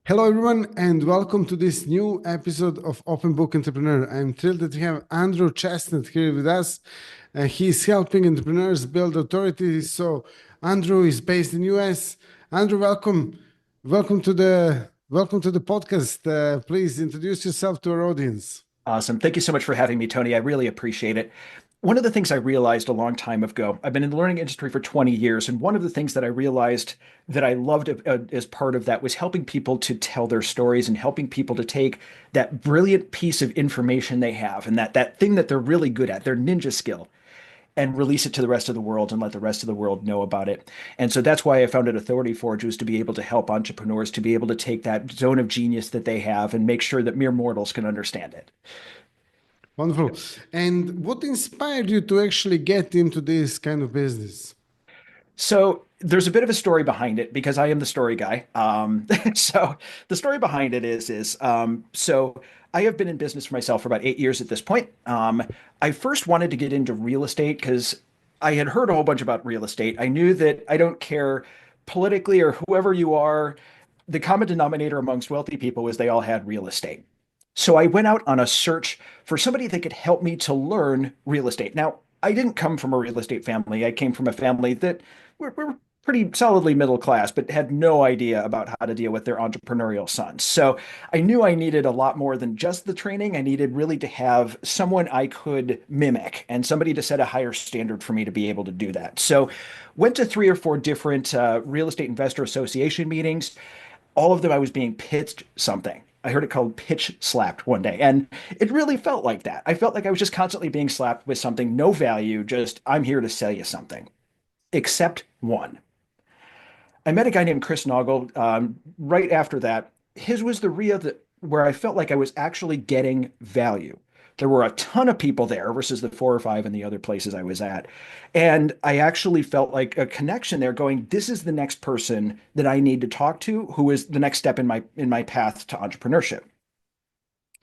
Hello, everyone, and welcome to this new episode of Open Book Entrepreneur. I'm thrilled that we have Andrew Chesnutt here with us. He's helping entrepreneurs build authority. So, Andrew is based in US. Andrew, welcome, welcome to the podcast. Please introduce yourself to our audience. Awesome. Thank you so much for having me, Tony. I really appreciate it. One of the things I realized a long time ago, I've been in the learning industry for 20 years, and one of the things that I realized that I loved as part of that was helping people to tell their stories and helping people to take that brilliant piece of information they have and that thing that they're really good at, their ninja skill, and release it to the rest of the world and let the rest of the world know about it. And so that's why I founded Authority Forge, was to be able to help entrepreneurs to be able to take that zone of genius that they have and make sure that mere mortals can understand it. Wonderful. And what inspired you to actually get into this kind of business? So there's a bit of a story behind it because I am the story guy. So the story behind it is I have been in business for myself for about 8 years at this point. I first wanted to get into real estate because I had heard a whole bunch about real estate. I knew that I don't care politically or whoever you are, the common denominator amongst wealthy people was they all had real estate. So I went out on a search for somebody that could help me to learn real estate. Now, I didn't come from a real estate family. I came from a family that we're pretty solidly middle class, but had no idea about how to deal with their entrepreneurial sons. So I knew I needed a lot more than just the training. I needed really to have someone I could mimic and somebody to set a higher standard for me to be able to do that. So went to three or four different real estate investor association meetings. All of them I was being pitched something. I heard it called pitch slapped one day, and it really felt like that. I felt like I was just constantly being slapped with something, no value, just I'm here to sell you something, except one. I met a guy named Chris Noggle right after that. His was the RIA that where I felt like I was actually getting value. There were a ton of people there versus the four or five in the other places I was at. And I actually felt like a connection there going, this is the next person that I need to talk to, who is the next step in my path to entrepreneurship.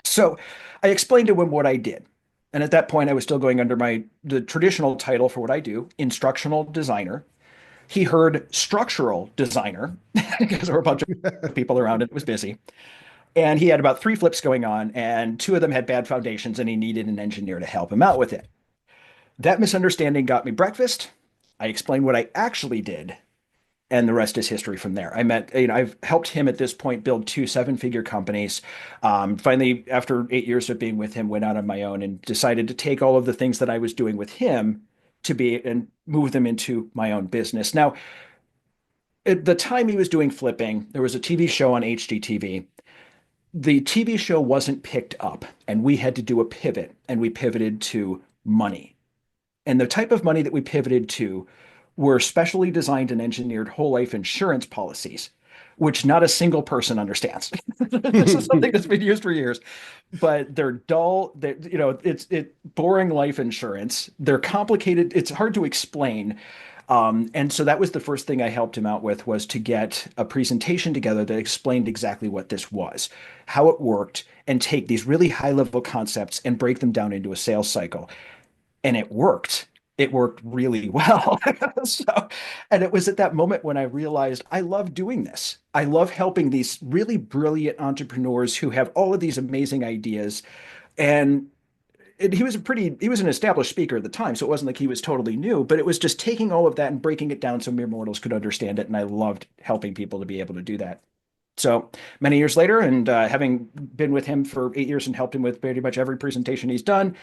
So I explained to him what I did. And at that point, I was still going under the traditional title for what I do, instructional designer. He heard structural designer because there were a bunch of people around and it was busy. And he had about three flips going on, and two of them had bad foundations, and he needed an engineer to help him out with it. That misunderstanding got me breakfast. I explained what I actually did, and the rest is history from there. I've helped him at this point build two seven-figure companies. Finally, after 8 years of being with him, went out on my own and decided to take all of the things that I was doing with him to be and move them into my own business. Now, at the time he was doing flipping, there was a TV show on HGTV. The TV show wasn't picked up, and we had to do a pivot, and we pivoted to money. And the type of money that we pivoted to were specially designed and engineered whole life insurance policies, which not a single person understands. This is something that's been used for years, but they're dull. It's boring life insurance. They're complicated. It's hard to explain. And so that was the first thing I helped him out with, was to get a presentation together that explained exactly what this was, how it worked, and take these really high level concepts and break them down into a sales cycle. And it worked. It worked really well. So, and it was at that moment when I realized I love doing this. I love helping these really brilliant entrepreneurs who have all of these amazing ideas. And he was an established speaker at the time, so it wasn't like he was totally new, but it was just taking all of that and breaking it down so mere mortals could understand it. And I loved helping people to be able to do that. So many years later, and having been with him for 8 years and helped him with pretty much every presentation he's done,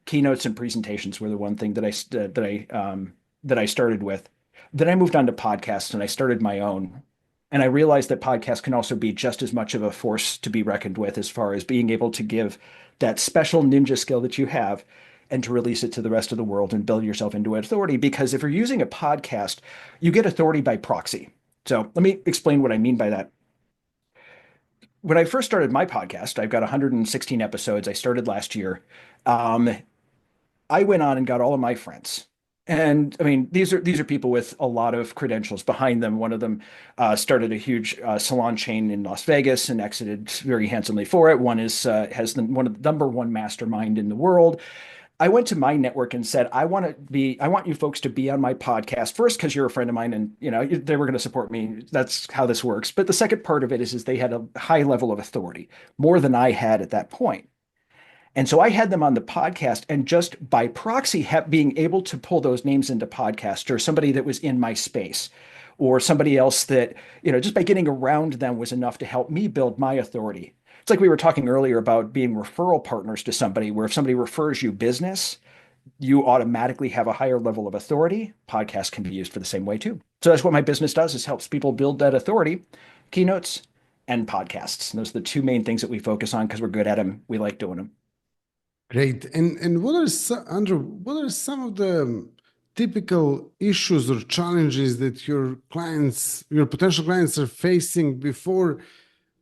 keynotes and presentations were the one thing that I started with. Then I moved on to podcasts and I started my own. And I realized that podcasts can also be just as much of a force to be reckoned with as far as being able to give that special ninja skill that you have and to release it to the rest of the world and build yourself into an authority. Because if you're using a podcast, you get authority by proxy. So let me explain what I mean by that. When I first started my podcast, I've got 116 episodes. I started last year. Um, I went on and got all of my friends. And I mean, these are people with a lot of credentials behind them. One of them started a huge salon chain in Las Vegas and exited very handsomely for it. One is has one of the number one mastermind in the world. I went to my network and said, I want you folks to be on my podcast first because you're a friend of mine and they were going to support me. That's how this works. But the second part of it is they had a high level of authority, more than I had at that point. And so I had them on the podcast, and just by proxy, being able to pull those names into podcast, or somebody that was in my space, or somebody else that, just by getting around them was enough to help me build my authority. It's like we were talking earlier about being referral partners to somebody, where if somebody refers you business, you automatically have a higher level of authority. Podcasts can be used for the same way too. So that's what my business does, is helps people build that authority, keynotes and podcasts. And those are the two main things that we focus on because we're good at them. We like doing them. Great. And Andrew, what are some of the typical issues or challenges that your potential clients are facing before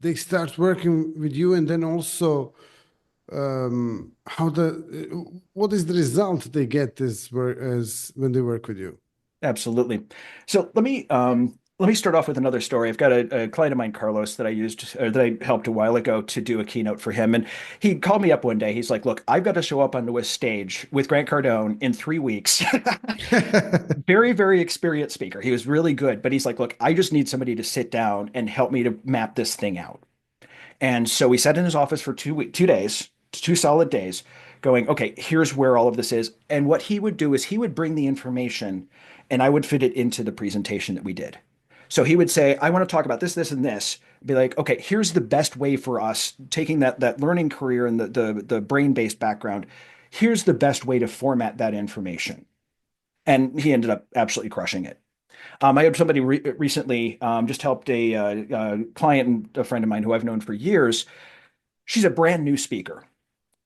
they start working with you, and then also what is the result they get as when they work with you? Absolutely. So let me start off with another story. I've got a client of mine, Carlos, that I used or that I helped a while ago to do a keynote for him, and he called me up one day. He's like, "Look, I've got to show up onto a stage with Grant Cardone in 3 weeks." Very, very experienced speaker. He was really good, but he's like, "Look, I just need somebody to sit down and help me to map this thing out." And so we sat in his office for 2 days, 2 solid days, going, okay, here's where all of this is. And what he would do is he would bring the information and I would fit it into the presentation that we did. So he would say, I want to talk about this, this, and this. Be like, okay, here's the best way for us, taking that learning career and the brain-based background. Here's the best way to format that information. And he ended up absolutely crushing it. I had somebody recently just helped a client and a friend of mine who I've known for years. She's a brand new speaker.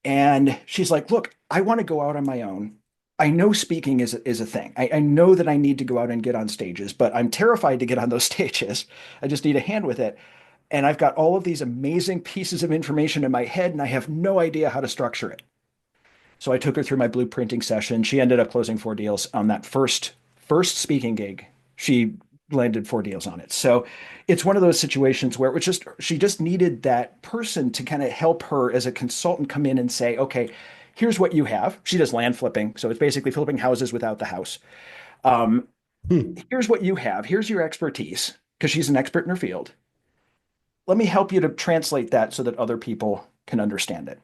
And she's like, look, I want to go out on my own. I know speaking is a thing. I know that I need to go out and get on stages, but I'm terrified to get on those stages. I just need a hand with it. And I've got all of these amazing pieces of information in my head, and I have no idea how to structure it. So I took her through my blueprinting session. She ended up closing 4 deals on that first speaking gig. She landed 4 deals on it. So it's one of those situations where it was just she just needed that person to kind of help her as a consultant come in and say, okay, here's what you have. She does land flipping, so it's basically flipping houses without the house. Um, Hmm. Here's what you have. Here's your expertise because she's an expert in her field. Let me help you to translate that so that other people can understand it,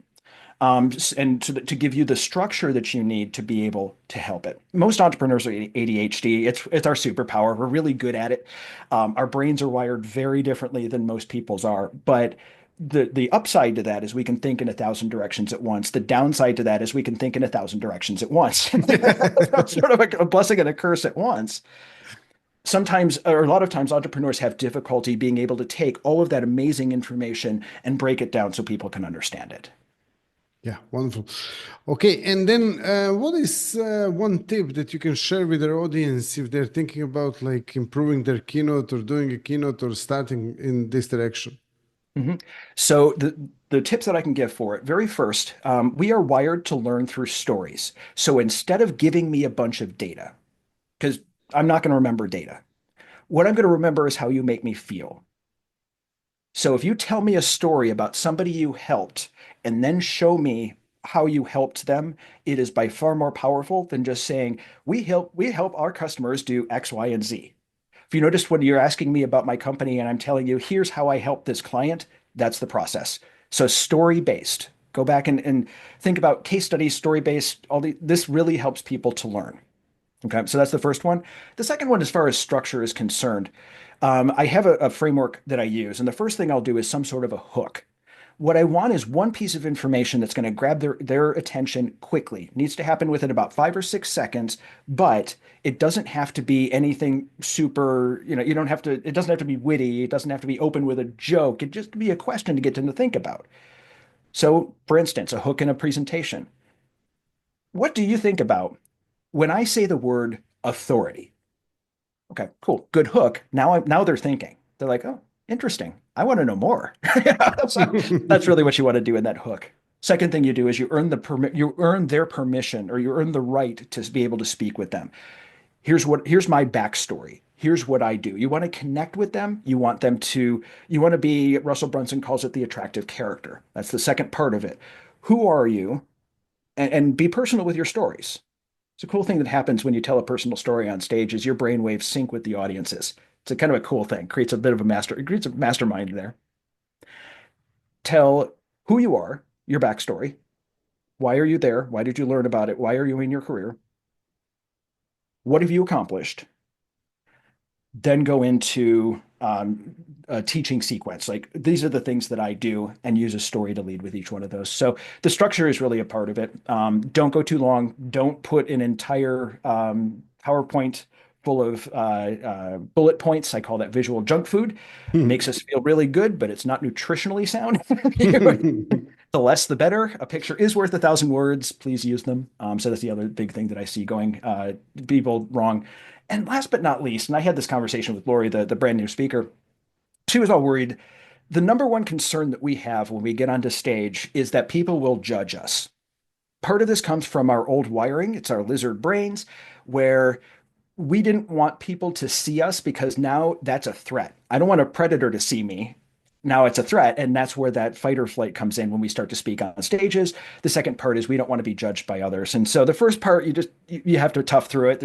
and to give you the structure that you need to be able to help it. Most entrepreneurs are ADHD. It's our superpower. We're really good at it. Our brains are wired very differently than most people's are. But the upside to that is we can think in 1,000 directions at once. The downside to that is we can think in 1,000 directions at once. That's sort of a blessing and a curse at once. Sometimes, or a lot of times, entrepreneurs have difficulty being able to take all of that amazing information and break it down so people can understand it. Yeah, wonderful. Okay, and then what is one tip that you can share with our audience if they're thinking about like improving their keynote or doing a keynote or starting in this direction? Mhm. So the tips that I can give for it, very first, we are wired to learn through stories. So instead of giving me a bunch of data, because I'm not going to remember data, what I'm going to remember is how you make me feel. So if you tell me a story about somebody you helped and then show me how you helped them, it is by far more powerful than just saying, we help our customers do X, Y, and Z. If you notice when you're asking me about my company and I'm telling you, here's how I help this client, that's the process. So story based. Go back and think about case studies, story based. This really helps people to learn. Okay, so that's the first one. The second one, as far as structure is concerned, I have a framework that I use, and the first thing I'll do is some sort of a hook. What I want is one piece of information that's going to grab their attention quickly. It needs to happen within about 5 or 6 seconds, but it doesn't have to be anything super, you don't have to, it doesn't have to be witty. It doesn't have to be open with a joke. It just be a question to get them to think about. So, for instance, a hook in a presentation. What do you think about when I say the word authority? Okay, cool. Good hook. Now they're thinking. They're like, oh, interesting. I want to know more. So that's really what you want to do in that hook. Second thing you do is you earn their permission or you earn the right to be able to speak with them. Here's my backstory. Here's what I do. You want to connect with them. You want to be, Russell Brunson calls it the attractive character. That's the second part of it. Who are you? and be personal with your stories. It's a cool thing that happens when you tell a personal story on stage is your brain waves sync with the audience's. It's a kind of a cool thing. Creates a bit of it creates a mastermind there. Tell who you are, your backstory. Why are you there? Why did you learn about it? Why are you in your career? What have you accomplished? Then go into a teaching sequence. Like these are the things that I do and use a story to lead with each one of those. So the structure is really a part of it. Don't go too long. Don't put an entire PowerPoint full of bullet points. I call that visual junk food. Makes us feel really good, but it's not nutritionally sound. The less, the better. A picture is worth 1,000 words. Please use them. So that's the other big thing that I see going people wrong. And last but not least, and I had this conversation with Lori, the brand new speaker. She was all worried. The number one concern that we have when we get onto stage is that people will judge us. Part of this comes from our old wiring. It's our lizard brains, where we didn't want people to see us because now that's a threat. I don't want a predator to see me. Now it's a threat. And that's where that fight or flight comes in when we start to speak on stages. The second part is we don't want to be judged by others. And so the first part, you have to tough through it.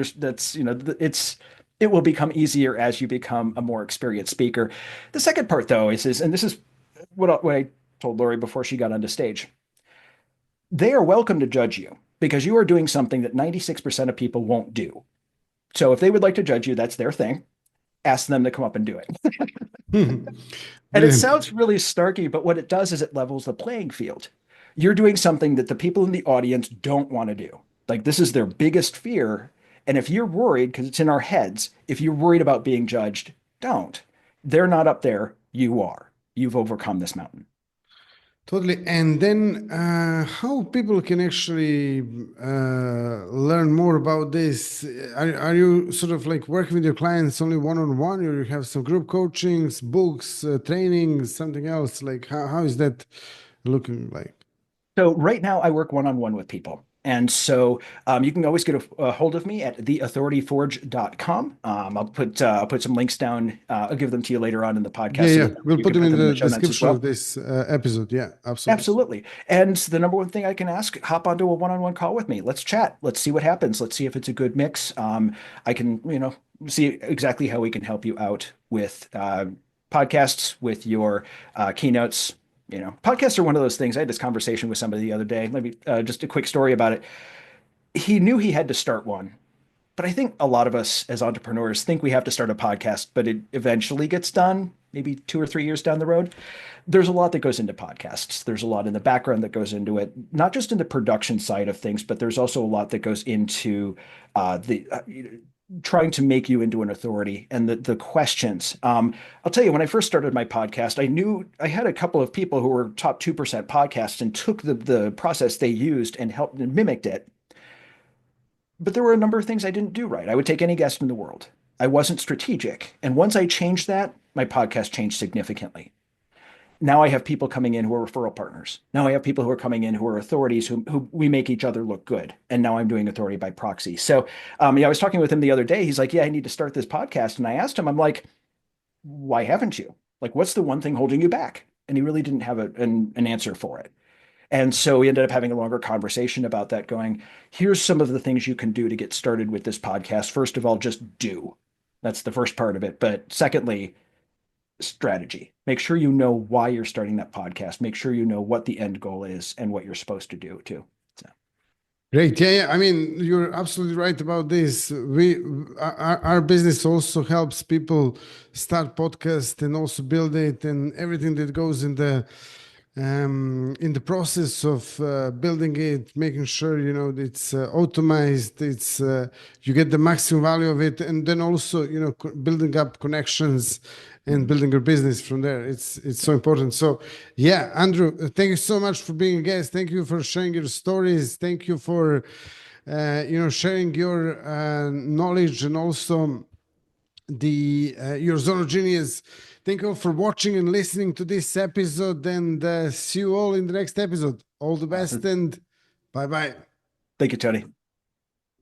It will become easier as you become a more experienced speaker. The second part though is and this is what I told Lori before she got onto stage. They are welcome to judge you because you are doing something that 96% of people won't do. So if they would like to judge you, that's their thing. Ask them to come up and do it. And it Brilliant. sounds really snarky, but what it does is it levels the playing field. You're doing something that the people in the audience don't want to do. Like this is their biggest fear. And if you're worried, because it's in our heads, if you're worried about being judged, don't. They're not up there. You are. You've overcome this mountain. Totally. And then how people can actually learn more about this? Are you sort of like working with your clients only one-on-one, or you have some group coachings, books, trainings, something else? Like how is that looking like? So right now I work one-on-one with people. And so you can always get a hold of me at theauthorityforge.com. I'll put some links down. I'll give them to you later on in the Yeah, podcast so yeah. that We'll you put can them put in them in the the show notes as description of well. this episode. Yeah, absolutely. Absolutely. And the number one thing I can ask, hop onto a one-on-one call with me. Let's chat. Let's see what happens. Let's see if it's a good mix. I can, see exactly how we can help you out with podcasts, with your keynotes. Podcasts are one of those things. I had this conversation with somebody the other day. Maybe just a quick story about it. He knew he had to start one, but I think a lot of us as entrepreneurs think we have to start a podcast, but it eventually gets done, maybe 2 or 3 years down the road. There's a lot that goes into podcasts. There's a lot in the background that goes into it, not just in the production side of things, but there's also a lot that goes into the trying to make you into an authority and the questions. I'll tell you, when I first started my podcast, I knew I had a couple of people who were top 2% podcasts and took the process they used and helped and mimicked it. But there were a number of things I didn't do right. I would take any guest in the world. I wasn't strategic. And once I changed that, my podcast changed significantly. Now I have people coming in who are referral partners. Now I have people who are coming in who are authorities who we make each other look good. And now I'm doing authority by proxy. So, I was talking with him the other day. He's like, yeah, I need to start this podcast. And I asked him, I'm like, why haven't you? Like, what's the one thing holding you back? And he really didn't have an answer for it. And so we ended up having a longer conversation about that, going, here's some of the things you can do to get started with this podcast. First of all, just do. That's the first part of it. But secondly, strategy. Make sure you know why you're starting that podcast. Make sure you know what the end goal is and what you're supposed to do too. So. Great. Yeah, yeah. I mean, you're absolutely right about this. Our business also helps people start podcast and also build it and everything that goes in the process of building it, making sure it's automized, it's you get the maximum value of it, and then also building up connections and building your business from there. It's so important. So yeah, Andrew, thank you so much for being a guest. Thank you for sharing your stories. Thank you for sharing your knowledge and also the your zone of genius. Thank you all for watching and listening to this episode, and see you all in the next episode. All the best, Awesome. and bye bye. Thank you, Tony.